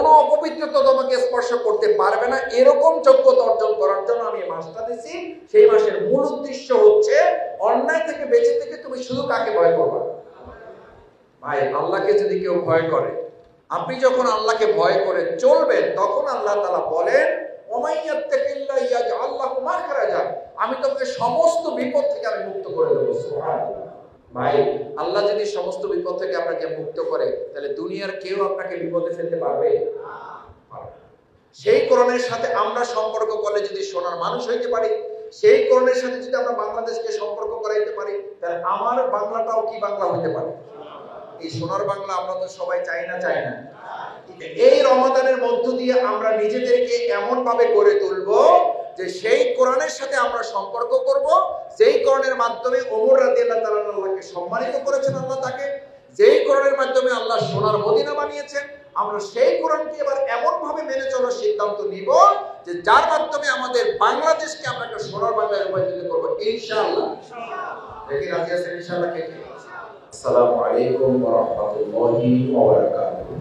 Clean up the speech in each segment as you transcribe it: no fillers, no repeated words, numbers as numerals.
কোনো অপবিত্রতা তোমাকে স্পর্শ করতে পারবে না, এরকম যোগ্যতা অর্জন করার জন্য আমি এই মাসটা দিছি। সেই মাসের মূল উদ্দেশ্য হচ্ছে অন্যায় থেকে বেঁচে থেকে তুমি শুধু কাকে ভয় করবা? ভাই, আল্লাহকে যদি কেউ ভয় করে, আপনি যখন আল্লাহকে ভয় করে চলবেন, তখন আল্লাহ তাআলা বলেন ওমাইয়াত্তাকিল্লাহ ইয়াজআল লাহু মাখরাজা, আমি তোমাকে সমস্ত বিপদ থেকে আমি মুক্ত করে দেব। সুবহানাল্লাহ। ভাই, আল্লাহ যদি সমস্ত বিপদ থেকে আপনাকে মুক্ত করে, তাহলে দুনিয়ার কেউ আপনাকে বিপদে ফেলতে পারবে না। সেই কোরআনের সাথে আমরা সম্পর্ক করলে যদি সোনার মানুষ হইতে পারি, সেই কোরআনের সাথে যদি আমরা বাংলাদেশকে সম্পর্ক করাইতে পারি, তাহলে আমার বাংলাটাও কি বাংলা হইতে পারে? এই সোনার বাংলা আমরা তো সবাই চাই না? এই রমাদানের মধ্য দিয়ে আমরা নিজেদেরকে এমন ভাবে গড়ে তুলবো যে সেই কোরআনের সাথে আমরা সম্পর্ক করব, যেই কোরআনের মাধ্যমে ওমর রাদিয়াল্লাহু তাআলা আল্লাহকে সম্মানিত করেছেন, আল্লাহ তাকে যেই কোরআনের মাধ্যমে আল্লাহ সোনার মদিনা বানিয়েছেন, আমরা সেই কোরআনকে এবার এমন ভাবে মেনে চলার সিদ্ধান্ত নিব যে যার মাধ্যমে আমাদের বাংলাদেশকে আমরা একটা সোনার বাংলায় রূপান্তরিত করব ইনশাআল্লাহ। দেখি রাজি আছেন ইনশাআল্লাহ? কে কে? আসসালামু আলাইকুম ওয়া রাহমাতুল্লাহি ওয়া বারাকাতুহু।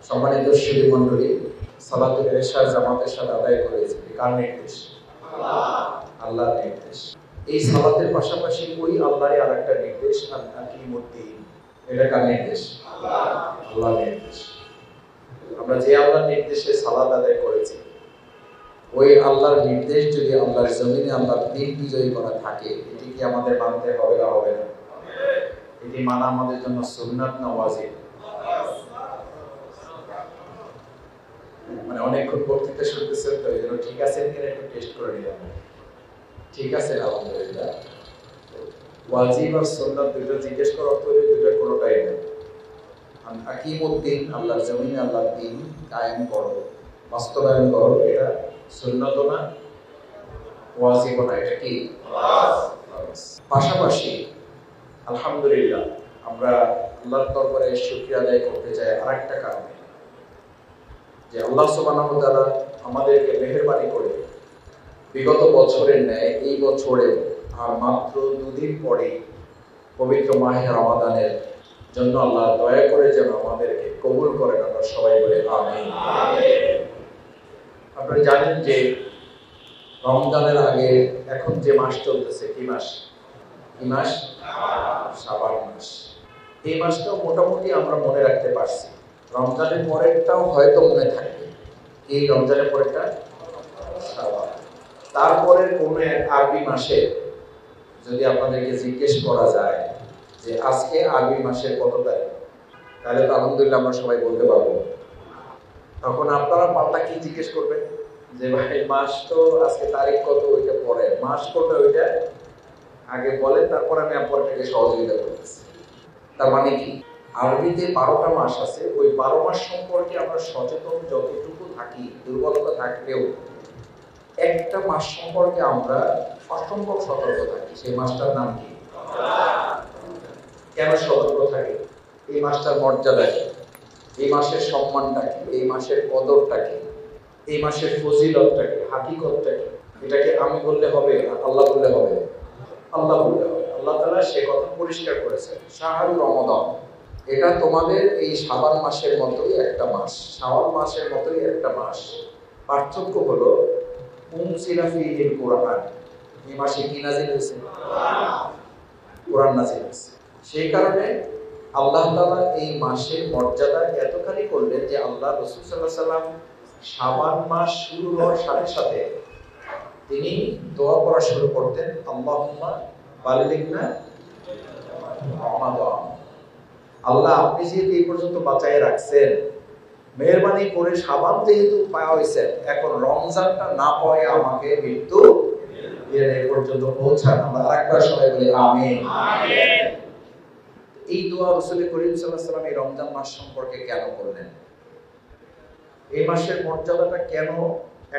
সম্মানিত সুধী মণ্ডলী, সালাতুল ইশা জামাতের সাথে আদায় করেছি কার নির্দেশ? আল্লাহর নির্দেশ। এই সালাতের পাশাপাশি ওই আল্লাহরই আরেকটা নির্দেশ, আকিমুদ্দিন, এটা কার নির্দেশ? আল্লাহর নির্দেশ। আমরা যে আল্লাহর নির্দেশে সালাত আদায় করেছি, ওই আল্লাহর নির্দেশ যদি আল্লাহর জমিনে আল্লাহর দিন বিজয়ী করা থাকে, এটি কি আমাদের মানতে হবে না হবে না? এটি মানা আমাদের জন্য সুন্নাত না ওয়াজিব? মানে অনেকক্ষণ বক্তৃতা শুনতেছেন তো, এই জন্য ঠিক আছে কিনা একটু টেস্ট করে নিলাম। ঠিক আছে, আলহামদুলিল্লাহ। ওয়াজিব আর সুন্নাত দুটো জিজ্ঞেস করার অর্থ হলো দুটো কোনোটাই না। আকিমুদ্দিন, আল্লাহর জমিনে আল্লাহর দিন কায়েম করো, বাস্তবায়ন করো, এটা সুন্নাত না, ওয়াজিব না, এটা কি? পাশাপাশি আলহামদুলিল্লাহ আমরা আল্লাহর দরবারে শুকরিয়া আদায় করতে চাই আরেকটা কারণে, যে আল্লাহ সুবহানাহু ওয়া তাআলা আমাদেরকে মেহেরবানি করে বিগত বছরের ন্যায় এই বছরে আর মাত্র 2 দিন পরে পবিত্র মাহে রমাদানের জন্য আল্লাহ দয়া করে যেন আমাদেরকে কবুল করেন। আমরা সবাই বলে আমিন। আপনারা জানেন যে রমজানের আগে এখন যে মাস চলতেছে, কি মাস? শাবান মাস। এই মাসটাও মোটামুটি আমরা মনে রাখতে পারছি। রমজানের পরেরটাও হয়তো মনে থাকবে। এই রমজানের পরেরটা শাবান। তারপরে কোন এক আরবি মাসে যদি আপনাদেরকে জিজ্ঞেস করা যায় যে আজকে আরবি মাসের কত তারিখ, তাহলে তো আলহামদুলিল্লাহ আমরা সবাই বলতে পারবো। তখন আপনারা পাল্টা কি জিজ্ঞেস করবেন যে ভাই মাস তো আজকে তারিখ কত, ওইটা পরে, মাস কোনটা ওইটা আগে বলেন, তারপর আমি আপনাদেরকে সহযোগিতা করতেছি। তার মানে কি, আরবিতে 12টা মাস আছে, ওই 12 মাস সম্পর্কে আমরা সচেতন যতটুকু থাকি, দুর্বলতা থাকলেও একটা মাস সম্পর্কে আমরা অসম্ভব সতর্ক থাকি। সেই মাসটার নাম কি? কেন সতর্ক থাকি? এই মাসটার মর্যাদা কি? এই মাসের সম্মানটা কি? এই মাসের কদরটা কি? এই মাসের ফজিলতটা কি? হাকিকতটা কি? এটাকে আমি বললে হবে না আল্লাহ বললে হবে? আল্লাহ বললে হবে। আল্লাহ তাআলা সে কথা পরিষ্কার করেছেন, শাহরুর রমাদান, এটা তোমাদের এই শাবান মাসের মতোই একটা মাস, শাওয়াল মাসের মতোই একটা মাস। পার্থক্য হলো উনজিলা ফীহিল কুরআন, এই মাসে কি নাযিল হয়েছে? কুরআন নাযিল হয়েছে। সেই কারণে আল্লাহ তাআলা এই মাসের মর্যাদা এতখানি করলেন যে আল্লাহ রাসূল সাল্লাল্লাহু আলাইহি সাল্লাম শাবান মাস শুরু হওয়ার সাথে সাথে তিনি দোয়া করা শুরু করতেন, আল্লাহুম্মা বাল্লিগনা রমাদান। আল্লাহ, আপনি যেহেতু এই পর্যন্ত বাঁচায় রাখছেন, মেহেরবানি করে শাবান যেহেতু পাওয়া হয়েছে, এখন রমজানটা না পাওয়া আমাকে মৃত্যু এর পর্যন্ত পৌঁছান। আমরা আরেকবার সবাই বলি আমিন। এই দোয়া রাসূল করিম সাল্লাল্লাহু আলাইহি ওয়াসাল্লাম এই রমজান মাস সম্পর্কে কেন করলেন? এই মাসের মর্যাদাটা কেন?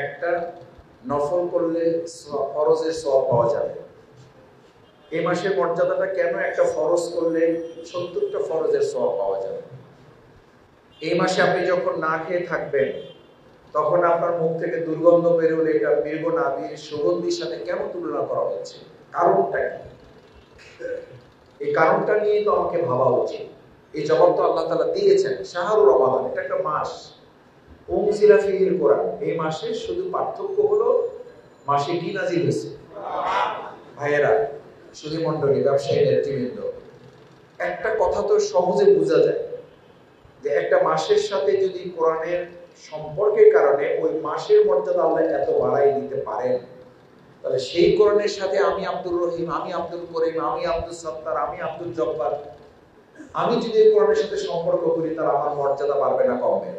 একটা নফল করলে ফরজের সওয়াব পাওয়া যাবে। এই মাসের মর্যাদাটা কেন? একটা ফরজ করলে 70টা ফরজের সওয়াব পাওয়া যাবে। এই মাসে আপনি যখন না খেয়ে থাকবেন, তখন আপনার মুখ থেকে দুর্গন্ধ বের হলে এটা মৃগ নাভির সুগন্ধির সাথে কেন তুলনা করা হচ্ছে? কারণটা কি? এই কারণটা নিয়ে তো আমাকে ভাবা উচিত। এই জবাব তো আল্লাহ তাআলা দিয়েছেন। শাহরুর রমাদান, এটা একটা মাস, উনজিলা ফিহিল কোরআন, এই মাসে শুধু পার্থক্য হলো মাসে কি নাজিল হয়েছে। ভাইয়েরা, সুধী মণ্ডলী, ব্যবসায়ী নেতৃবৃন্দ, একটা কথা তো সহজে বোঝা যায় যে একটা মাসের সাথে যদি কোরআনের সম্পর্কের কারণে ওই মাসের মর্যাদা আল্লাহ এত বাড়াই দিতে পারেন, তাহলে সেই কোরআনের সাথে আমি আব্দুর রহিম, আমি আব্দুল করিম, আমি আব্দুল সত্তার, আমি আব্দুল জব্বার, আমি যদি কোরআনের সাথে সম্পর্ক করি, তাহলে আমার মর্যাদা বাড়বে না কমবে?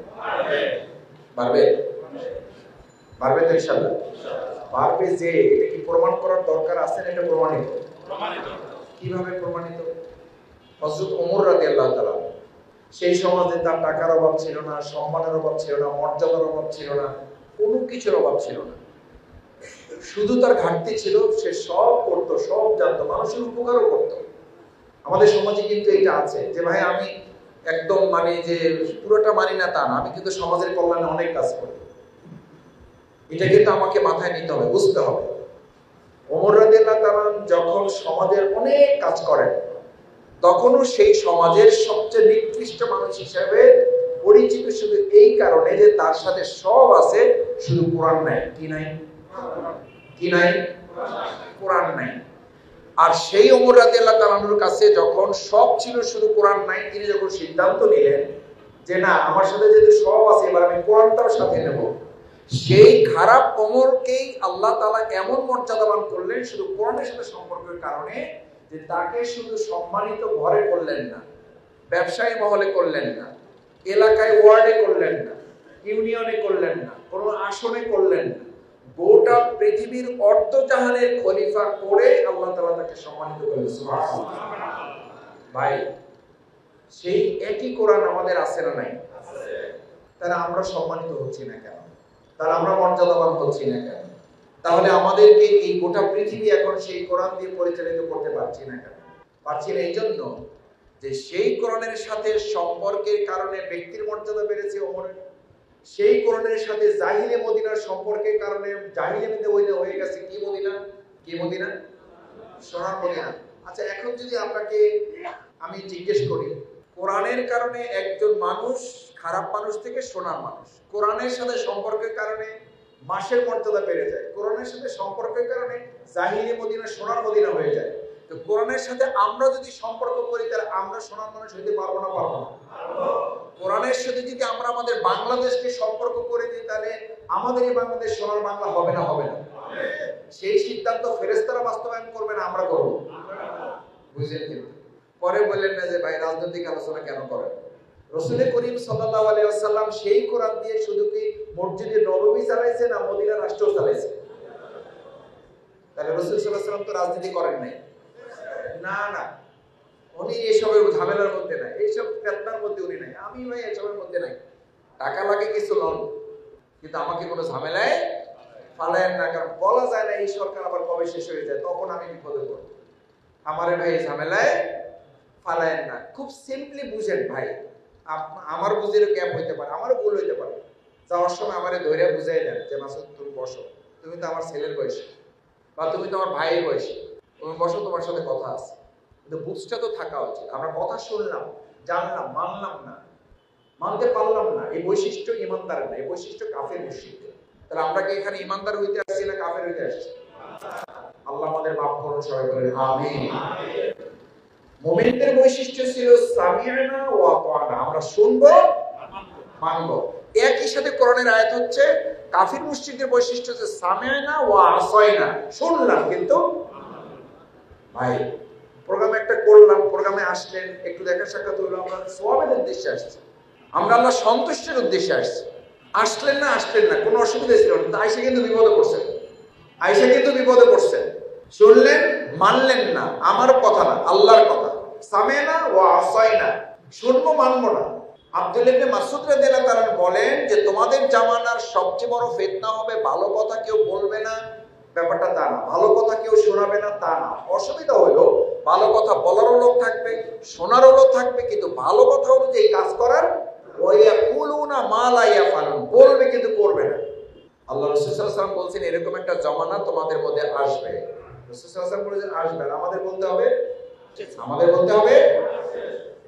বাড়বে। বাড়বে তো ইনশাআল্লাহ বাড়বে। যে এটা কি প্রমাণ করার দরকার আছে না? এটা প্রমাণিত। কিভাবে প্রমাণিত? হযরত ওমর রাদিয়াল্লাহু তাআলা, সেই সমাজে তার টাকার অভাব ছিল না, সম্মানের অভাব ছিল না, মর্যাদার অভাব ছিল না, কোনো কিছুর অভাব ছিল না, শুধু তার ঘাটতি ছিল সে সব করতো, সব জানতো, মানুষের উপকারও করতো। আমাদের সমাজে কিন্তু এটা আছে যে ভাই আমি একদম মানে যে পুরোটা মানি না তা না, আমি কিন্তু সমাজের কল্যাণে অনেক কাজ করি। এটা কিন্তু আমাকে মাথায় নিতে হবে, বুঝতে হবে। ওমর রাদিয়াল্লাহু তাআলা যখন সমাজের অনেক কাজ করেন, তখনও সেই সমাজের সবচেয়ে নিকৃষ্ট মানুষ হিসেবে পরিচিত, শুধু এই কারণে যে তার সাথে সব আছে, শুধু কোরআন নাই। কি নাই? কি নাই? কোরআন নাই। আর সেই ওমর রাদিয়াল্লাহু তাআলার কাছে যখন সব ছিল, শুধু কোরআন নাই, তিনি যখন সিদ্ধান্ত নিলেন যে না, আমার সাথে যেহেতু সব আছে, এবার আমি কোরআনটাও সাথে নেব, সেই খারাপ ওমরকেই আল্লাহ তাআলা এমন মর্যাদাবান করলেন শুধু কোরআনের সাথে সম্পর্কের কারণে, যে তাকে শুধু সম্মানিত ঘরে করলেন না, ব্যবসায়ী মহলে করলেন না, এলাকায় ওয়ার্ডে করলেন না, ইউনিয়নে করলেন না, কোনো আসনে করলেন না, গোটা পৃথিবীর অর্ধজাহানের খলিফা করে আল্লাহ তাআলা তাকে সম্মানিত করলেন। সুবহানাল্লাহ। ভাই, সেই একই কোরআন আমাদের আছে না নাই? আছে। তাহলে আমরা সম্মানিত হচ্ছি না কেন? তাহলে আমরা মর্যাদাবান হচ্ছি না কেন? তাহলে আমাদেরকে এই গোটা পৃথিবী এখন সেই কোরআন দিয়ে পরিচালিত করতে পারছি না কেন? পারছি না এই জন্য যে সেই কোরআনের সাথে সম্পর্কের কারণে ব্যক্তির মর্যাদা বেড়েছে ওমরের, সেই কোরআনের সাথে জাহিলে মদিনার সম্পর্কের কারণে জাহিলে মদিনা হয়ে গেছে কি মদিনা? কি মদিনা? সোনার মদিনা। আচ্ছা, এখন যদি আপনাকে আমি জিজ্ঞেস করি, কোরআনের কারণে একজন মানুষ খারাপ মানুষ থেকে সোনার মানুষ, কোরআনের সাথে সম্পর্কের কারণে মাসের মর্যাদা বেড়ে যায়, কোরআনের সাথে সম্পর্কের কারণে জাহিলি মদিনা সোনার মদিনা হয়ে যায়, তো কোরআনের সাথে আমরা যদি সম্পর্ক করি, তাহলে আমরা সোনার মানুষ হইতে পারবো না? পারবো না? কোরআনের সাথে যদি আমরা আমাদের বাংলাদেশকে সম্পর্ক করে দিই, তাহলে আমাদের এই বাংলাদেশ সোনার বাংলা হবে না? হবে না? সেই সিদ্ধান্ত ফেরেশতারা বাস্তবায়ন করবে না, আমরা করবো? বুঝলেন? কিন্তু পরে বললেন না যে ভাই রাজনৈতিক আলোচনা কেন করেন? রাসূল করিম সাল্লাল্লাহু আলাইহি ওয়াসাল্লাম সেই কোরআন দিয়ে শুধু কি মসজিদে নববী চালাইছে না মদিনা রাষ্ট্র চালাইছে? তাহলে রাসূল সাল্লাল্লাহু আলাইহি ওয়াসাল্লাম তো রাজনীতি করেন নাই। না না, উনি এসবের ঝামেলার মধ্যে নাই, এইসব ফিতনার মধ্যে উনি নাই। আমি ভাই এসবের মধ্যে নাই। টাকা লাগে কিছু লোন, কিন্তু আমাকে কোনো ঝামেলায় ফালায়েন না, কারণ বলা যায় না এই সরকার আবার কবে শেষ হয়ে যায়, তখন আমি বিপদে পড়ব। আমারে ভাই ঝামেলায় ফালায়েন না। খুব সিম্পলি বুঝেন ভাই, আমার বুঝের গ্যাপ হইতে পারে, আমারও ভুল হইতে পারে। যাওয়ার সময় আমারে ধরে বুঝাই দেন যে মাসুদ তুমি বসো, তুমি তো আমার ছেলের বয়সী, বা তুমি তো আমার ভাইয়ের বয়সী, তুমি বসো, তোমার সাথে কথা আছে। কিন্তু বুঝটা তো থাকা উচিত। আমরা কথা শুনলাম, জানলাম, মানলাম না, মানতে পারলাম না, এই বৈশিষ্ট্য ইমানদার না, এই বৈশিষ্ট্য কাফের মুশরিকদের। তাহলে আমরা কি এখানে ইমানদার হইতে আসছি না কাফের হইতে আসছি? আল্লাহ আমাদের মাফ করুন, সবাই বলেন আমিন। মুমিনদের বৈশিষ্ট্য ছিল সামি'না ওয়া আতা'না, আমরা শুনবো, মানবো। একই সাথে কোরআনের আয়াত হচ্ছে কাফির মুশরিকদের বৈশিষ্ট্য হচ্ছে সামি'না ওয়া আসাইনা, শুনলাম কিন্তু। ভাই, প্রোগ্রামে একটা করলাম, প্রোগ্রামে আসলেন, একটু দেখা সাক্ষাৎ হলো, আমরা সওয়াবের উদ্দেশ্যে আসছি, আমরা আল্লাহ সন্তুষ্টির উদ্দেশ্যে আসছি। আসলেন না, আসলেন না, কোনো অসুবিধা ছিল না, আয়েশা কিন্তু বিপদে পড়ছেন, আয়েশা কিন্তু বিপদে পড়ছেন। শুনলেন, মানলেন না, আমার কথা না, আল্লাহর কথা। সামেনা ওয়া আসাইনা, শুনবো, মানবো না। আব্দুল্লাহ ইবনে মাসউদ রাদিয়াল্লাহু তাআলা বলেন যে তোমাদের জামানার সবচেয়ে বড় ফিতনা হবে ভালো কথা কেউ বলবে না, ব্যাপারটা তা না, ভালো কথা কেউ শোনাবে না তা না। অসুবিধা হলো ভালো কথা বলারও লোক থাকবে, শোনারও লোক থাকবে, কিন্তু ভালো কথা অনুযায়ী কাজ করার, ওয়া ইয়াকুলুনা মা লা ইয়াফালুন, বলবে কিন্তু করবে না। আল্লাহ রাসূল সাল্লাল্লাহু আলাইহি ওয়াসাল্লাম বলছেন এরকম একটা জামানা তোমাদের মধ্যে আসবে। রাসূল সাল্লাল্লাহু আলাইহি ওয়াসাল্লাম বলেছেন আসবে, আর আমাদের বলতে হবে, আমাদের বলতে হবে।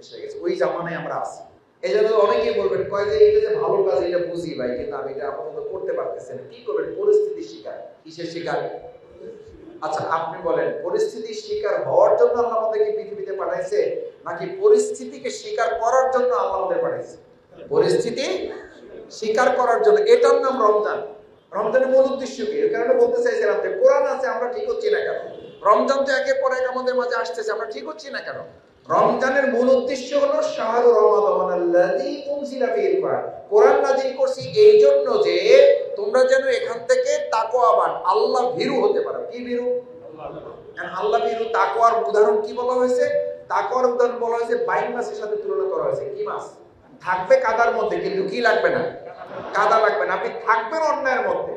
এসে গেছে, ওই জামানায় আমরা আছি। এই জন্য অনেকেই বলবেন কয় যে এটা যে ভালো কাজ, এটা বুঝি ভাই, কিন্তু আমি এটা আপাতত করতে পারতেছি না। কি করবেন? পরিস্থিতির শিকার। কিসের শিকার? আচ্ছা আপনি বলেন, পরিস্থিতির শিকার হওয়ার জন্য আল্লাহ আমাদেরকে পৃথিবীতে পাঠাইছে, নাকি পরিস্থিতিকে স্বীকার করার জন্য আল্লাহ আমাদের পাঠাইছে? পরিস্থিতি স্বীকার করার জন্য। এটার নাম রমজান। রমজানের মূল উদ্দেশ্য কি? এই কারণে বলতে চাইছিলাম যে কোরআন আছে, আমরা ঠিক হচ্ছি না কেন? রমজান তো একের পর এক আমাদের মাঝে আসতেছে, আমরা ঠিক হচ্ছি না কেন? রমজানের মূল উদ্দেশ্য হলো শাহরু রমাদানাল্লাযী উনজিলা ফীহিল কুরআন। কোরআন নাযিল করছি এই জন্য যে তোমরা যেন এখান থেকে তাকওয়াবান, আল্লাহ ভীরু হতে পারো। কি ভীরু? আল্লাহ ভীরু। তাকওয়ার উদাহরণ কি বলা হয়েছে? তাকওয়ার উদাহরণ বলা হয়েছে বাইন মাছের সাথে তুলনা করা হয়েছে। কি মাছ? থাকবে কাদার মধ্যে, কিন্তু কি লাগবে না? কাদা লাগবে না। আপনি থাকবেন অন্যায়ের মধ্যে,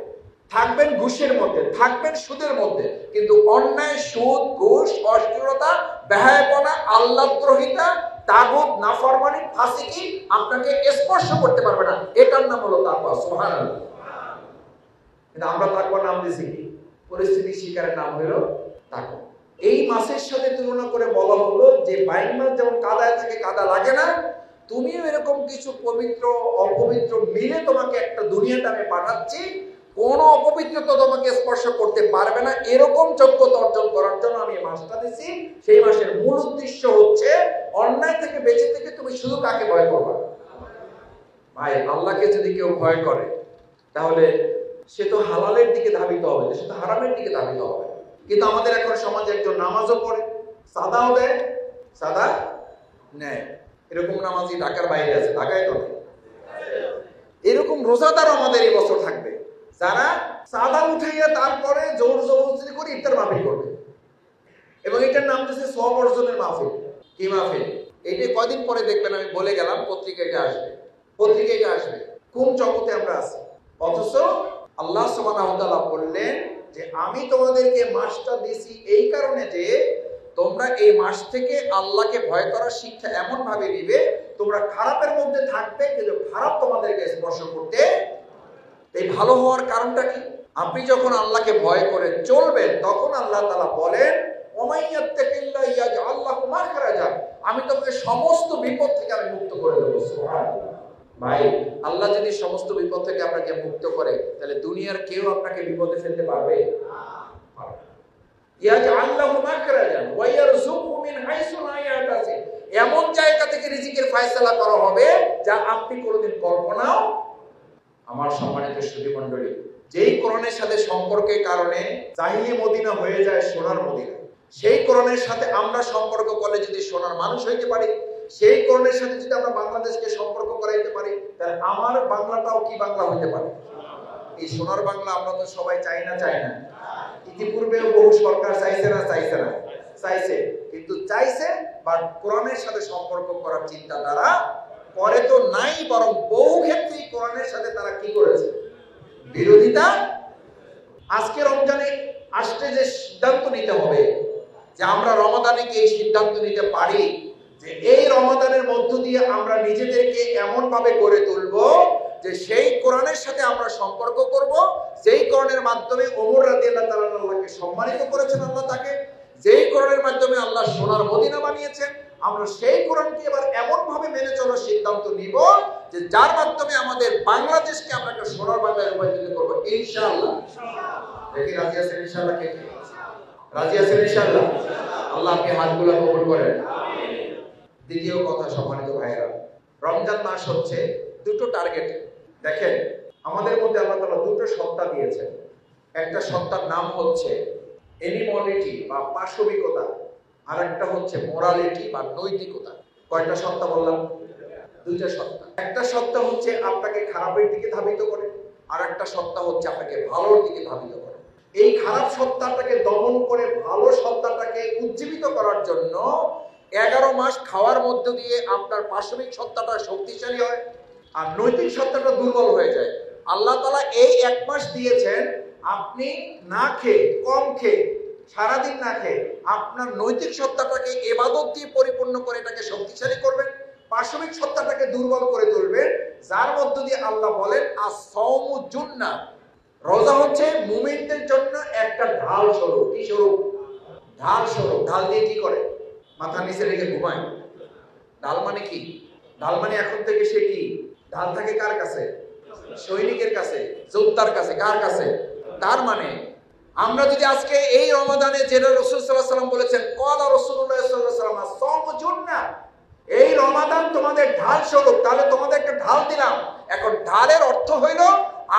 থাকবেন ঘুষের মধ্যে, থাকবেন সুদের মধ্যে, কিন্তু অন্যায়, সুদ, ঘুষ, অশ্লীলতা, বেহায়াপনা, আল্লাহদ্রোহিতা, তাগুত, নাফরমানি, ফাসিকি আপনাকে স্পর্শ করতে পারবে না। এটার নাম হলো তাকওয়া। সুবহানাল্লাহ। কিন্তু আমরা তাকওয়ার নাম দিয়েছি কি? পরিস্থিতি শিকারের নাম হলো তাকওয়া। এই মাছের সাথে তুলনা করে বলা হলো যে বাইন মাছ যেমন কাদায় থাকে, কাদা লাগে না, তুমিও এরকম কিছু পবিত্র অপবিত্র মিলে তোমাকে একটা দুনিয়াতে আমি পাঠাচ্ছি, কোন অপবিত্রতা তোমাকে স্পর্শ করতে পারবে না। এরকম যোগ্যতা অর্জন করার জন্য আমি মাসটা দিছি। সেই মাসের মূল উদ্দেশ্য হচ্ছে অন্যায় থেকে বেঁচে থেকে তুমি শুধু কাকে ভয় করবা? ভাই আল্লাহকে যদি কেউ ভয় করে তাহলে সে তো হালালের দিকে ধাবিত হবে, সে তো হারামের দিকে ধাবিত হবে। কিন্তু আমাদের এখন সমাজে একজন নামাজও পড়ে, সাদাও দেয়, সাদা নেয়, এরকম নামাজি ঢাকার বাইরে আছে, ঢাকায় তো এরকম রোজাদার আমাদের এই বছর থাকবে, যারা সাদা উঠাইয়া তারপরে জোর জবরদস্তি করে ইফতার মাহফিল করবে, এবং এটার নাম দিচ্ছে সব অর্জনের মাহফিল। কি মাহফিল? এইটা কয়দিন পরে দেখবেন, আমি বলে গেলাম, পত্রিকায় আসবে, পত্রিকায় আসবে। কোন জগতে আমরা আছি? অথচ আল্লাহ সুবহানাহু ওয়া তাআলা বললেন যে আমি তোমাদেরকে মাসটা দিয়েছি এই কারণে যে তোমরা এই মাস থেকে আল্লাহকে ভয় করার শিক্ষা এমন ভাবে নিবে, তোমরা খারাপের মধ্যে থাকবে কিন্তু খারাপ তোমাদেরকে স্পর্শ করতে। এই ভালো হওয়ার কারণটা কি? আপনি যখন আল্লাহকে ভয় করে চলবেন তখন আল্লাহ তাআলা বলেন ওমাইয়াত্তাকিল্লাহ ইয়াজআল লাহু মাখরাজা, আমি তোমাকে সমস্ত বিপদ থেকে আমি মুক্ত করে দেব। সুবহানাল্লাহ। ভাই আল্লাহ যদি সমস্ত বিপদ থেকে আপনাকে মুক্ত করে, তাহলে দুনিয়ার কেউ আপনাকে বিপদে ফেলতে পারবে না। ইয়াজআল লাহু মাখরাজা ওয়া ইয়ারযুকহু মিন হাইসু লা ইয়াহতাসিব, এমন জায়গা থেকে রিজিকের ফয়সালা করা হবে যা আপনি কোনোদিন কল্পনাও। আমার সম্মানিত সুধী মণ্ডলী, যেই কোরআনের সাথে সম্পর্কের কারণে জাহিলি মদিনা হয়ে যায় সোনার মদিনা, সেই কোরআনের সাথে আমরা সম্পর্ক করলে যদি সোনার মানুষ হইতে পারি, সেই কোরআনের সাথে যদি আমরা বাংলাদেশকে সম্পর্ক করাইতে পারি, তাহলে আমার বাংলাটাও কি বাংলা হইতে পারে? এই সোনার বাংলা আমরা তো সবাই চাই না, চাই না? ইতিপূর্বে বহু সরকার চাইছে না, চাইছে না? চাইছে, কিন্তু চাইছে, বাট কোরআনের সাথে সম্পর্ক করার চিন্তাধারা করে তো নাই, বরং বহু ক্ষেত্রে কোরআনের সাথে তারা কি করেছে? বিরোধিতা। আজকে রমজানে আসতে যে সিদ্ধান্ত নিতে হবে, যে আমরা রমাদানে কি এই সিদ্ধান্ত নিতে পারি যে এই রমাদানের মধ্য দিয়ে আমরা নিজেদেরকে এমন ভাবে গড়ে তুলবো যে সেই কোরআনের সাথে আমরা সম্পর্ক করব, যেই কোরআনের মাধ্যমে ওমর রাদিয়াল্লাহু তাআলা আল্লাহকে সম্মানিত করেছেন, আল্লাহ তাকে যেই কোরআনের মাধ্যমে আল্লাহ সোনার মদিনা বানিয়েছেন, আমরা সেই কোরআনকে এবার এমন ভাবে মেনে চলার সিদ্ধান্ত নিব যে যার মাধ্যমে আমাদের বাংলাদেশকে আমরা একটা সোনার বাংলায় রূপান্তরিত করব ইনশাআল্লাহ। দেখি রাজি আছেন ইনশাআল্লাহ? কে রাজি আছেন ইনশাআল্লাহ? আল্লাহ আপনি হাতগুলো কবুল করেন। দ্বিতীয় কথা, সম্মানিত ভাইরা, রমজান মাস হচ্ছে দুটো টার্গেট। দেখেন আমাদের মধ্যে আল্লাহ তাআলা দুটো সত্তা দিয়েছেন। একটা সত্তার নাম হচ্ছে এনিমলিটি বা পাশবিকতা, আর একটা হচ্ছে মোরালিটি বা নৈতিকতা। কয়টা সত্তা বললাম? দুইটা সত্তা। একটা সত্তা হচ্ছে আপনাকে খারাপের দিকে ধাবিত করে, আর একটা সত্তা হচ্ছে আপনাকে ভালোর দিকে ধাবিত করে। এই খারাপ সত্তাটাকে দমন করে ভালো সত্তাটাকে উজ্জীবিত করার জন্য 11 মাস খাওয়ার মধ্য দিয়ে আপনার পাশবিক সত্তাটা শক্তিশালী হয় আর নৈতিক সত্তাটা দুর্বল হয়ে যায়। আল্লাহ তাআলা এই 1 মাস দিয়েছেন, আপনি না খেয়ে, কম খেয়ে, সারাদিন না খেয়ে আপনার নৈতিক সত্তাটাকে ইবাদত দিয়ে পরিপূর্ণ করে এটাকে শক্তিশালী করবেন, পাশবিক সত্তাটাকে দুর্বল করে তুলবেন, যার মধ্য দিয়ে আল্লাহ বলেন আস-সাওমু জুন্নাহ, রোজা হচ্ছে মুমিনদের জন্য একটা ঢাল স্বরূপ। কি স্বরূপ? ঢাল স্বরূপ। ঢাল দিয়ে কি করে? মাথা নিচে রেখে ঘুমায় ঢাল মানে কি? ঢাল মানে এখন থেকে সে কি? ঢাল থাকে কার কাছে? সৈনিকের কাছে, যোদ্ধার কাছে। কার কাছে? তার মানে আমরা যদি আজকে এই রমাদানে যেটা রাসূল সাল্লাল্লাহু আলাইহি ওয়াসাল্লাম বলেছেন, ক্বালা রাসূলুল্লাহ সাল্লাল্লাহু আলাইহি ওয়াসাল্লাম আস-সাওমু জুন্নাহ, এই রমাদান তোমাদের ঢাল স্বরূপ, তাহলে তোমাদের একটা ঢাল দিলাম। এখন ঢালের অর্থ হইল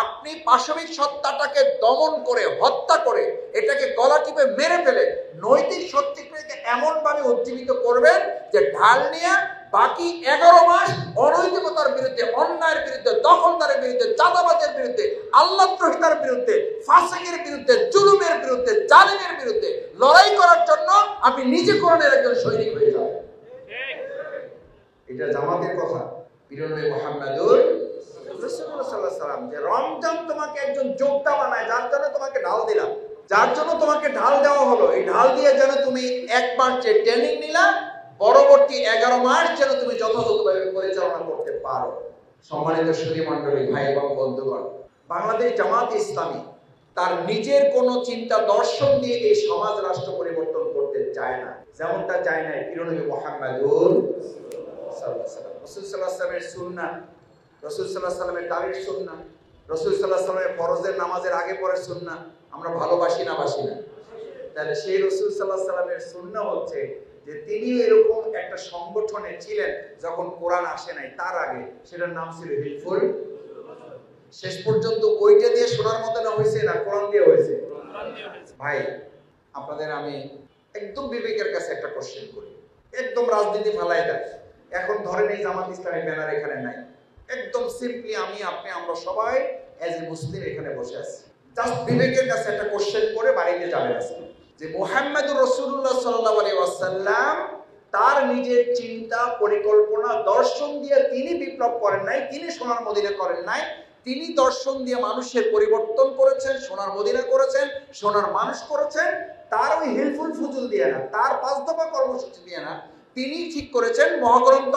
আপনি পাশবিক সত্তাটাকে দমন করে, হত্যা করে, এটাকে গলা টিপে মেরে ফেলে নৈতিক শক্তিকে এমন ভাবে উজ্জীবিত করবেন যে ঢাল নিয়ে বাকি 11 মাস অনৈতিকতার বিরুদ্ধে, অন্যায়ের বিরুদ্ধে, দখলদারের বিরুদ্ধে, চাঁদাবাজের বিরুদ্ধে, আল্লাহদ্রোহিতার বিরুদ্ধে, ফাসিকের বিরুদ্ধে, জুলুমের বিরুদ্ধে, জালিমের বিরুদ্ধে লড়াই করার জন্য আপনি নিজে কোরআনের একজন সৈনিক হয়ে যান। এটা জামাতের কথা। প্রিয়নবী মুহাম্মদুর রাসূলুল্লাহ সাল্লাল্লাহু আলাইহি ওয়াসাল্লাম যে রমজান তোমাকে একজন যোদ্ধা বানায়, যার জন্য তোমাকে ঢাল দিলাম, যার জন্য তোমাকে ঢাল দেওয়া হলো, এই ঢাল দিয়ে যেন তুমি একবার যে ট্রেনিং নিলা, পরবর্তী 11 মাস যেন তুমি যথাযথভাবে পরিচালনা করতে পারো। সম্মানিত সুধী মণ্ডলী, ভাই এবং বন্ধুগণ, বাংলাদেশ জামাত ইসলামী তার নিজের কোন চিন্তা দর্শন দিয়ে এই সমাজ রাষ্ট্র পরিবর্তন করতে চায় না, যেমনটা চায় না প্রিয়নবী মুহাম্মদুর সাল্লাল্লাহু আলাইহি ওয়াসাল্লাম। রাসূল সাল্লাল্লাহু আলাইহি ওয়াসাল্লামের সুন্নাহ, রাসূল সাল্লাল্লাহু আলাইহি ওয়াসাল্লামের দাঁড়ির সুন্নাহ, রাসূল সাল্লাল্লাহু আলাইহি ওয়াসাল্লামের ফরজের নামাজের আগে পরে সুন্নাহ আমরা ভালোবাসি না বাসি না? তাহলে সেই রাসূল সাল্লাল্লাহু আলাইহি ওয়াসাল্লামের সুন্নাহ হচ্ছে যে তিনিও এরকম একটা সংগঠনে ছিলেন যখন কোরআন আসে নাই, তার আগে, সেটার নাম ছিল হিলফুল। শেষ পর্যন্ত ওইটা দিয়ে শোনার মতো না হয়েছে, না কোরআন দিয়ে হয়েছে? ভাই, আপনাদের আমি একদম বিবেকের কাছে একটা কোশ্চেন করি, একদম রাজনীতি ফেলাই দেয়। এখন ধরেন এই জামাত ইসলামী ব্যানার এখানে নাই, একদম সিম্পলি আমি, আপনি, আমরা সবাই এজ এ মুসলিম এখানে বসে আছি। জাস্ট বিবেকের কাছে একটা কোশ্চেন করে বাড়িতে যাবেন আজকে, যে মুহাম্মদুর রাসূলুল্লাহ সাল্লাল্লাহু আলাইহি ওয়াসাল্লাম তার নিজের চিন্তা, পরিকল্পনা, দর্শন দিয়ে তিনি বিপ্লব করেন নাই, তিনি সোনার মদিনা করেন নাই, তিনি দর্শন দিয়ে মানুষের পরিবর্তন করেছেন, সোনার মদিনা করেছেন, সোনার মানুষ করেছেন। তার ওই হিলফুল ফুজুল দিয়ে না, তার 5 দফা কর্মসূচি দিয়ে না, তিনি ঠিক করেছেন মহাগ্রন্থ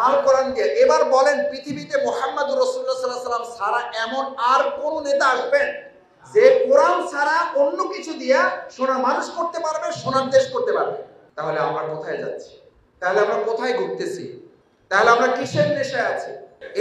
আল কোরআন দিয়ে। এবার বলেন, পৃথিবীতে মুহাম্মদুর রাসূলুল্লাহ সাল্লাল্লাহু আলাইহি ওয়াসাল্লাম ছাড়া এমন আর কোন নেতা আসবেন যে কোরআন ছাড়া অন্য কিছু দিয়া সোনার মানুষ করতে পারবে, সোনার দেশ করতে পারবে? তাহলে আমরা কোথায় যাচ্ছি? তাহলে আমরা কোথায় ঘুরতেছি? তাহলে আমরা কিসের নেশায় আছি?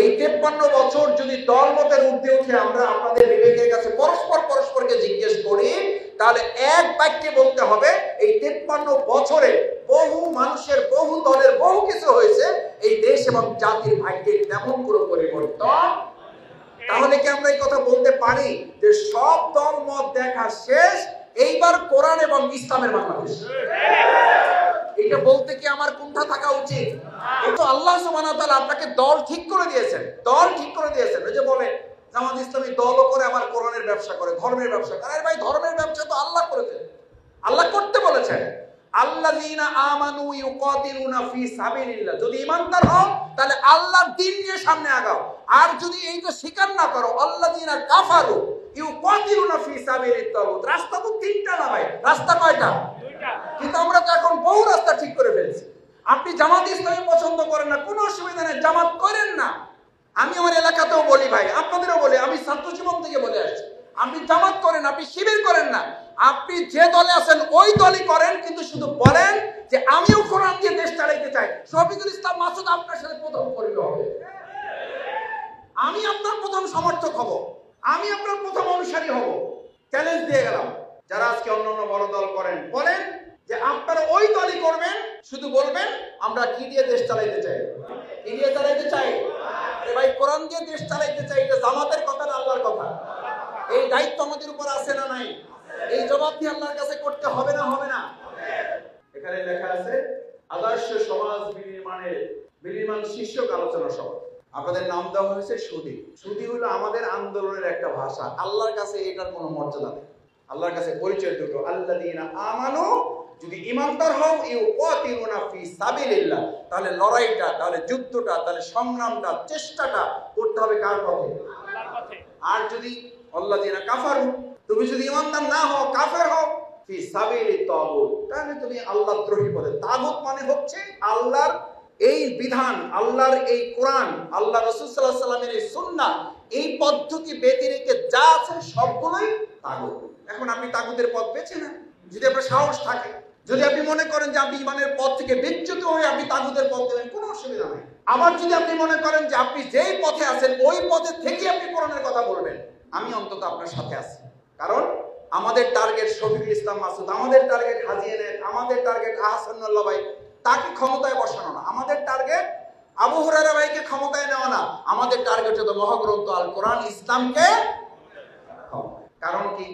এই 53 বছর যদি দলমতের ঊর্ধ্বে উঠে আমরা আপনাদের বিবেকের কাছে পরস্পরকে জিজ্ঞেস করি, তাহলে এক বাক্যে বলতে হবে এই 53 বছরে বহু মানুষের, বহু দলের বহু কিছু হয়েছে, এই দেশ এবং জাতির ভাগ্যের তেমন কোনো পরিবর্তন। তাহলে কি আমরা এই কথা বলতে পারি যে সব দল মত দেখা শেষ, এইবার কোরআন এবং ইসলামের বাংলাদেশ? এটা বলতে কি আমার কোনটা থাকা উচিত? কিন্তু আল্লাহ সুবহানাহু ওয়া তাআলা আপনাকে দল ঠিক করে দিয়েছেন, দল ঠিক করে দিয়েছেন। ওই যে বলে জামাত ইসলামী দলও করে আবার কোরআনের ব্যবসা করে, ধর্মের ব্যবসা করে। আরে ভাই, ধর্মের ব্যবসা তো আল্লাহ করেছেন, আল্লাহ করতে বলেছেন। আল্লাযীনা আমানু ইউকাতিলুনা ফি সাবিলিল্লাহ, যদি ঈমানদার হও তাহলে আল্লাহর দ্বীন নিয়ে সামনে আগাও। আর যদি এইটা স্বীকার না করো, আল্লাযীনা কাফারু ইউকাতিলুনা ফি সাবিলিত তাগুত, রাস্তা তো 3টা না ভাই, রাস্তা কয়টা? 2টা। কিন্তু আমরা তো এখন বহু রাস্তা ঠিক করে ফেলছি। আপনি জামাত ইসলামী পছন্দ করেন না, কোনো অসুবিধা নেই, জামাত করেন না। আমি আমার এলাকাতেও বলি ভাই, আপনাদেরও বলি, আমি ছাত্র জীবন থেকে বলে আসছি, আপনি জামাত করেন, আপনি শিবির করেন না, আপনি যে দলে আছেন ওই দলই করেন, কিন্তু শুধু বলেন যে আমিও কোরআন দিয়ে দেশ চালাইতে চাই। শফিকুল ইসলাম মাসুদ আপনার সাথে প্রথম পরিচয় হবে, আমি আপনার প্রথম সমর্থক হব, আমি আপনার প্রথম অনুসারী হব। চ্যালেঞ্জ দিয়ে গেলাম, যারা আজকে অন্যান্য বড় দল করেন, বলেন যে আপনারা ওই দলই করবেন, শুধু বলবেন আমরা কি দিয়ে দেশ চালাইতে চাই, কি দিয়ে চালাইতে চাই। আরে ভাই, কোরআন দিয়ে দেশ চালাইতে চাই, এটা জামাতের কথা না আল্লাহর কথা? এই দায়িত্ব আমাদের উপর আছে না নাই? এই জবাব দিয়ে আল্লাহর কাছে করতে হবে না, হবে না? এখানে লেখা আছে আদর্শ সমাজ বিনির্মাণ শীর্ষক আলোচনা সভা। আপনাদের নাম দেওয়া হয়েছে সুদী। সুদী হলো আমাদের আন্দোলনের একটা ভাষা। আল্লাহর কাছে এটার কোনো মর্যাদা নেই। আল্লাহর কাছে পরিচয় দুটো, আল্লাযীনা আমানু, যদি ঈমানদার হও, ইউকাতিলুনা ফি সাবিলিল্লাহ, তাহলে লড়াইটা, তাহলে যুদ্ধটা, তাহলে সংগ্রামটা, চেষ্টাটা করতে হবে কার পথে? আল্লাহর পথে। আর যদি আল্লাযীনা কাফারু, তুমি যদি ঈমানদার না হও, কাফের হও, ফি সাবিলিত তাগুত, তাহলে তুমি আল্লাহদ্রোহী পথে। তাগুত মানে হচ্ছে আল্লাহর এই বিধান, আল্লাহর এই কোরআন, আল্লাহ রাসূল সাল্লাল্লাহু আলাইহি ওয়াসাল্লামের এই সুন্নাহ, এই পদ্ধতি ব্যতি রেখে যা আছে সবগুলোই তাগুত। এখন আপনি তাগুতের পথ বেছে নেন, যদি আপনার সাহস থাকে, যদি আপনি মনে করেন যে আপনি ইমানের পথ থেকে বিচ্যুত হয়ে আপনি তাগুতের পথ দেবেন, কোনো অসুবিধা নাই। আবার যদি আপনি মনে করেন যে আপনি যেই পথে আছেন ওই পথে থেকে আপনি কোরআনের কথা বলবেন, আমি অন্তত আপনার সাথে আছি। কারণ আমাদের টার্গেট শফিকুল ইসলাম মাসুদ, আমাদের টার্গেট হাজি এলেন, আমাদের টার্গেট আহসানুল্লাহ ভাই, তাকে ক্ষমতায় বসানো না। আমাদের টার্গেট আবু হুরায়রা ভাইকে ক্ষমতায় নেওয়া না। আমাদের টার্গেট হলো মহাগ্রন্থ আল কোরআন ইসলামকে। কারণ কি,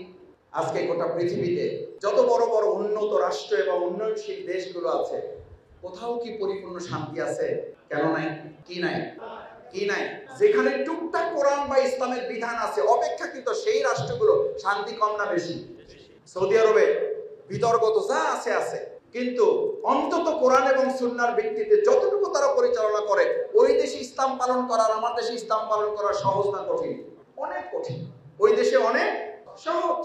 আজকে গোটা পৃথিবীতে যত বড় বড় উন্নত রাষ্ট্র এবং উন্নয়নশীল দেশগুলো আছে, কোথাও কি পরিপূর্ণ শান্তি আছে? কেন নাই? কি নাই? কি নাই? যেখানে টুকটাক কোরআন বা ইসলামের বিধান আছে, অপেক্ষাকৃত সেই রাষ্ট্রগুলো শান্তি কম না বেশি? সৌদি আরবে বিতর্ক যা আছে আছে, কিন্তু অন্তত কোরআন এবং সুন্নাহর ভিত্তিতে যতটুকু তারা পরিচালনা করে, ওই দেশে ইসলাম পালন করা আর আমার দেশে ইসলাম পালন করা সহজ না কঠিন? অনেক কঠিন। ওই দেশে অনেক সহজ।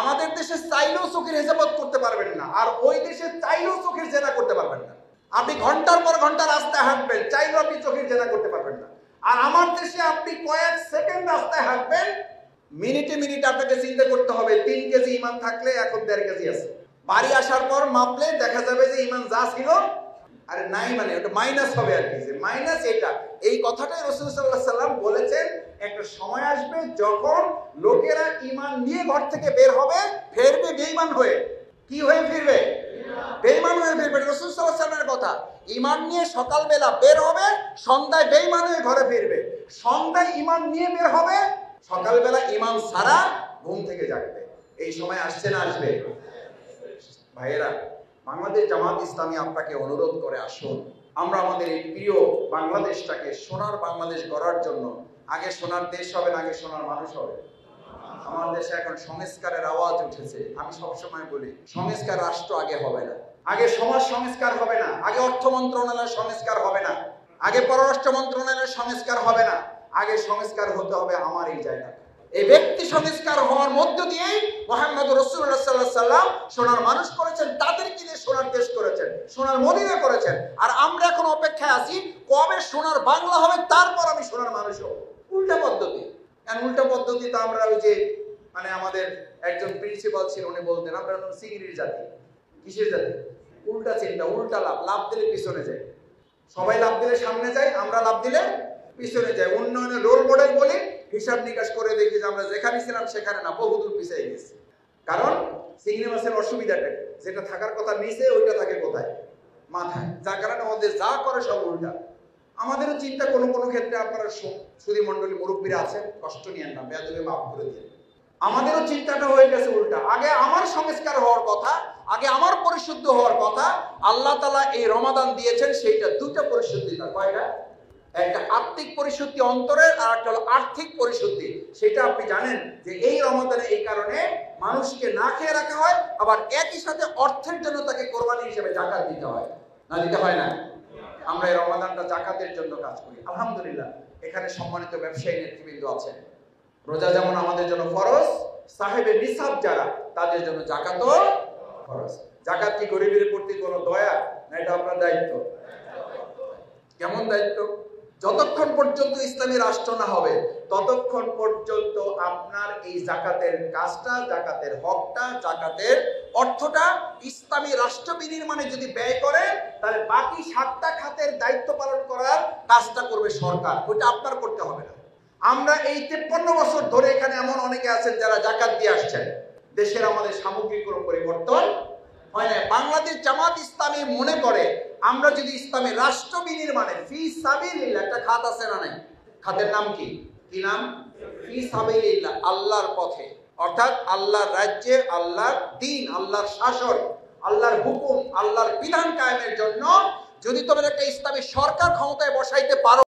আমাদের দেশে চাইলেও চোখের হেফাজত করতে পারবেন না, আর ওই দেশে চাইলেও চোখের জেনা করতে পারবেন না। আপনি ঘন্টার পর ঘন্টা রাস্তায় হাঁটবেন, চাইলেও আপনি চোখের জেনা করতে পারবেন না। আর আমার দেশে আপনি কয়েক সেকেন্ড রাস্তায় হাঁটবেন, মিনিটে মিনিটে আপনাকে চিন্তা করতে হবে 3 কেজি ইমান থাকলে এখন 1.5 কেজি আছে। বাড়ি আসার পর মাপলে দেখা যাবে যে ইমান যা ছিল আরে নাই, মানে ওটা মাইনাস হবে আর কি, যে মাইনাস এটা। এই কথাটাই রাসূল সাল্লাল্লাহু আলাইহি সাল্লাম বলেছেন, একটা সময় আসবে যখন লোকেরা ঈমান নিয়ে ঘর থেকে বের হবে, ফিরবে বেঈমান হয়ে। কি হয়ে ফিরবে? বেঈমান হয়ে ফিরবে। রাসূল সাল্লাল্লাহু আলাইহি সাল্লামের কথা। ঈমান নিয়ে সকালবেলা বের হবে, সন্ধ্যায় বেঈমান হয়ে ঘরে ফিরবে। সন্ধ্যায় ঈমান নিয়ে বের হবে, সকালবেলা ঈমান ছাড়া ঘুম থেকে জাগবে। এই সময় আসছে না আসবে? ভাইয়েরা, বাংলাদেশ জামাত ইসলামী আপনাকে অনুরোধ করে, আসুন আমরা আমাদের এই প্রিয় বাংলাদেশটাকে সোনার বাংলাদেশ গড়ার জন্য, আগে সোনার দেশ হবে না, আগে সোনার মানুষ হবে। আমার দেশে এখন সংস্কারের আওয়াজ উঠেছে। আমি সবসময় বলি, সংস্কার রাষ্ট্র আগে হবে না, আগে সমাজ সংস্কার হবে না, আগে অর্থ মন্ত্রণালয়ের সংস্কার হবে না, আগে পররাষ্ট্র মন্ত্রণালয়ের সংস্কার হবে না, আগে সংস্কার হতে হবে আমার এই জায়গা। এই ব্যক্তি সংস্কার হওয়ার মধ্য দিয়েই মুহাম্মদ রাসূলুল্লাহ সাল্লাল্লাহু আলাইহি সাল্লাম সোনার মানুষ করেছেন, তাদেরকে দিয়ে সোনার দেশ করেছেন, সোনার মদিনা করেছেন। আর আমরা এখন অপেক্ষায় আছি কবে সোনার বাংলা হবে, তারপর আমি সোনার মানুষ হব। উল্টা পদ্ধতি। উল্টা পদ্ধতি তো আমরা ওই যে মানে আমাদের একজন প্রিন্সিপাল ছিল, উনি বলতেন আমরা সিংড়ির জাতি। কিসের জাতি? উল্টা চিন্তা, উল্টা লাভ। লাভ দিলে পিছনে যায়, সবাই লাভ দিলে সামনে যায়, আমরা লাভ দিলে পিছনে যায়। উন্নয়নের রোল মডেল বলি, হিসাব নিকাশ করে দেখি যে আমরা যেখানে ছিলাম সেখানে না, বহুদূর পিছিয়ে গেছি। কারণ চিংড়ি মাছের অসুবিধাটা, যেটা থাকার কথা নিচে ওইটা থাকে কোথায়? মাথায়। যার কারণে আমাদের যা করে সব উল্টা। আমাদেরও চিন্তা কোনো কোনো ক্ষেত্রে, আপনারা সুধী মণ্ডলী মুরব্বীরা আছেন, কষ্ট নিয়েন না, বেয়াদবি মাফ করে দিন। আমাদেরও চিন্তাটা হয়ে গেছে উল্টা। আগে আমার সংস্কার হওয়ার কথা, আগে আমার পরিশুদ্ধ হওয়ার কথা। আল্লাহ তাআলা এই রমাদান দিয়েছেন, সেইটা দুটো পরিশুদ্ধি। তার কয়টা? একটা আত্মিক পরিশুদ্ধি অন্তরের, আর একটা হলো আর্থিক পরিশুদ্ধি। সেটা আপনি জানেন যে এই রমাদানে এই কারণে মানুষকে না খেয়ে রাখা হয়, আবার একই সাথে অর্থের জন্য তাকে কোরবানি হিসেবে যাকাত দিতে হয়। না দিতে হয় না? আমরা এই রমাদানটা যাকাতের জন্য কাজ করি। আলহামদুলিল্লাহ, এখানে সম্মানিত ব্যবসায়ী নেতৃবৃন্দ আছেন। রোজা যেমন আমাদের জন্য ফরজ, সাহেবের নিসাব যারা, তাদের জন্য যাকাতও ফরজ। যাকাত কি গরিবের প্রতি কোনো দয়া না, এটা আপনার দায়িত্ব? কেমন দায়িত্ব? যতক্ষণ পর্যন্ত ইসলামী রাষ্ট্র না হবে ততক্ষণ পর্যন্ত আপনার এই যাকাতের কাজটা, যাকাতের হকটা, যাকাতের অর্থটা ইসলামী রাষ্ট্র বিনির্মাণে যদি ব্যয় করে, তাহলে বাকি 7টা খাতের দায়িত্ব পালন করার কাজটা করবে সরকার, ওইটা আপনার করতে হবে না। আমরা এই 53 বছর ধরে এখানে এমন অনেকে আছেন যারা যাকাত দিয়ে আসছেন, দেশের আমাদের সামগ্রিক কোনো পরিবর্তন হয় না। বাংলাদেশ জামাত ইসলামী মনে করে আমরা যদি ইসলামী রাষ্ট্র বিনির্মাণে ফি সাবিলিল্লাহ, একটা খাত আছে না নাই? খাতের নাম কি? কি নাম? ফি সাবিলিল্লাহ, আল্লাহর পথে, অর্থাৎ আল্লাহর রাজ্যে, আল্লাহর দ্বীন, আল্লাহর শাসন, আল্লাহর হুকুম, আল্লাহর বিধান কায়েমের জন্য যদি তোমরা একটা ইসলামী সরকার ক্ষমতায় বসাইতে পারো,